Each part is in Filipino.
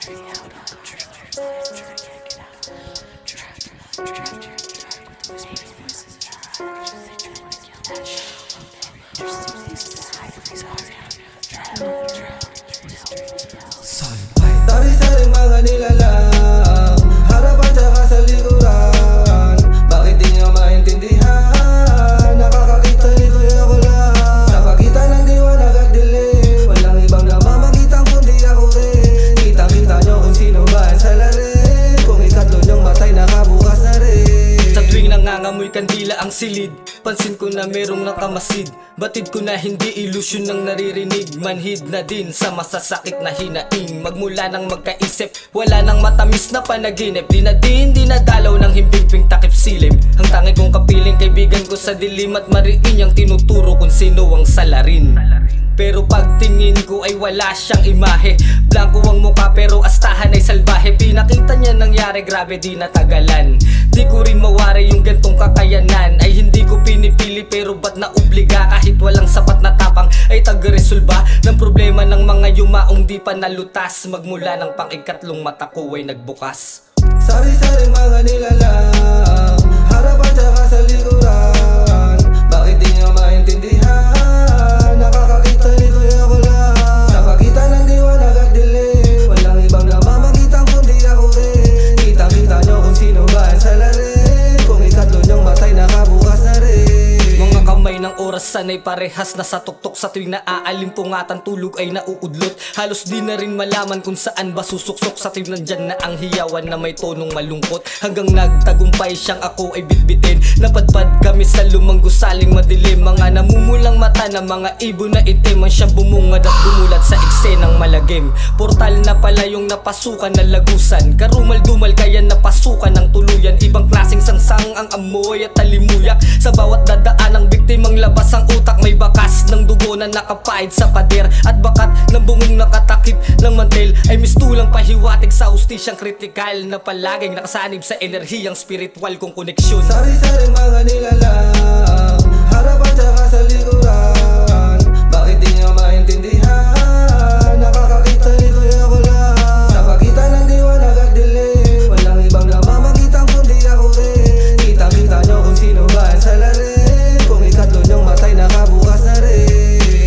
Sari-saring mga nilalang, harapan tsaka sa likuran. Bakit di nyo maintindihan? Nakakakita nito'y ako lang. Sa pagitan ng liwanag at dilim, walang ibang namamagitan kundi ako rin. Kitang-kita nyo kung sino ba ang salarin. Kung ikatlo nyong matay, nakabukas na rin. Sa tuwing nangangamoy kandila ang silid, pansin ko na merong nakamasid. Batid ko na hindi ilusyon ng naririnig. Manhid na din sa masasakit na hinaing. Magmula nang magkaisip, wala nang matamis na panaginip. Di na din dinadalaw ng himpimping takip silim. Ang tangi kong kapiling kaibigan ko sa dilim at mariin ang tinuturo kung sino ang salarin. Pero pagtingin ko ay wala siyang imahe. Blanco ang mukha pero astahan ay salbahe. Pinakita niya nangyari, grabe di natagalan. Di ko rin mawari yung gantong kakayanan. Ay hindi ko pinipili pero ba't naobliga? Kahit walang sapat na tapang ay taga-resolba ng problema ng mga yumaong di pa nalutas. Magmula ng pang-ikatlong mata ko ay nagbukas. Sari-saring mga nilalang, harapan tsaka sa likuran. Bakit di nyo maintindihan? Nakakakita nito'y ako lang. Sa pagitan ng liwanag at dilim, walang ibang namamagitan kundi ako rin. Kitang-kita nyo kung sino ba ang salarin. Kung ikatlo nyong matay, nakabukas na rin. Mga kamay ng oras sanay parehas na sa tuktok. Sa tuwing naaaalimpungatan tulog ay nauudlot. Halos di na rin malaman kung saan ba susuksok. Sa tuwing nandyan na ang hiyawan na may tonong malungkot. Hanggang nagtagumpay siyang ako ay bitbitin. Napadpad kami sa lumang gusaling madilim. Mga namumulang mata na mga ibon na itim ang siyang bumungad at bumulat sa eksenang malagim. Portal na pala yung napasukan na lagusan. Karumal-dumal kaya napasukan ng tuluyan. Ibang klaseng sangsang ang amoy at talimuyak. Sa bawat dadaan ng biktimang labas ang utak. May bakas ng dugo na nakapahid sa pader. At bakat ng bungong nakatakip ng mantel ay mistulang pahiwatig sa hustisyang kritikal na palaging nakasanib sa enerhiyang spiritual kong koneksyon. Sari-saring mga nilalang, harapan tsaka sa likuran. Bakit di nyo maintindihan? Nakakakita nito'y ako lang. Sa pagitan ng liwanag at dilim, walang ibang namamagitan kundi ako rin. Kitang-kita nyo kung sino ba ang salarin. Kung ikatlo nyong matay, nakabukas na rin.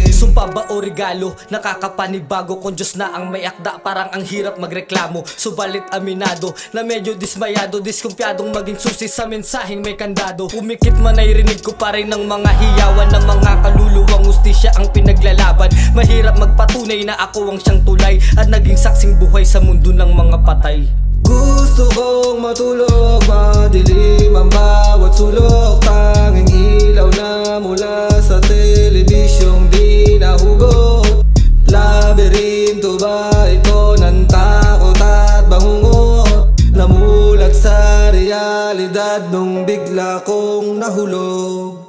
Sumpa ba o regalo? Nakakapanibago kung Diyos na ang may akda. Parang ang hirap magreklamo. Subalit aminado na medyo dismayado. Diskumpyadong maging susi sa mensaheng may kandado. Pumikit man ay rinig ko pa rin ng mga hiyawan ng mga kaluluwang hustisya ang pinaglalaban. Mahirap magpatunay na ako ang siyang tulay at naging saksing buhay sa mundo ng mga patay. Gusto kong matulog, madilim ang bawat sulok. Tanging ilaw na mula sa telebisyong di nahugot. Labirinto ba ito ng takot at bangungot? Namulat sa realidad nung bigla kong nahulog.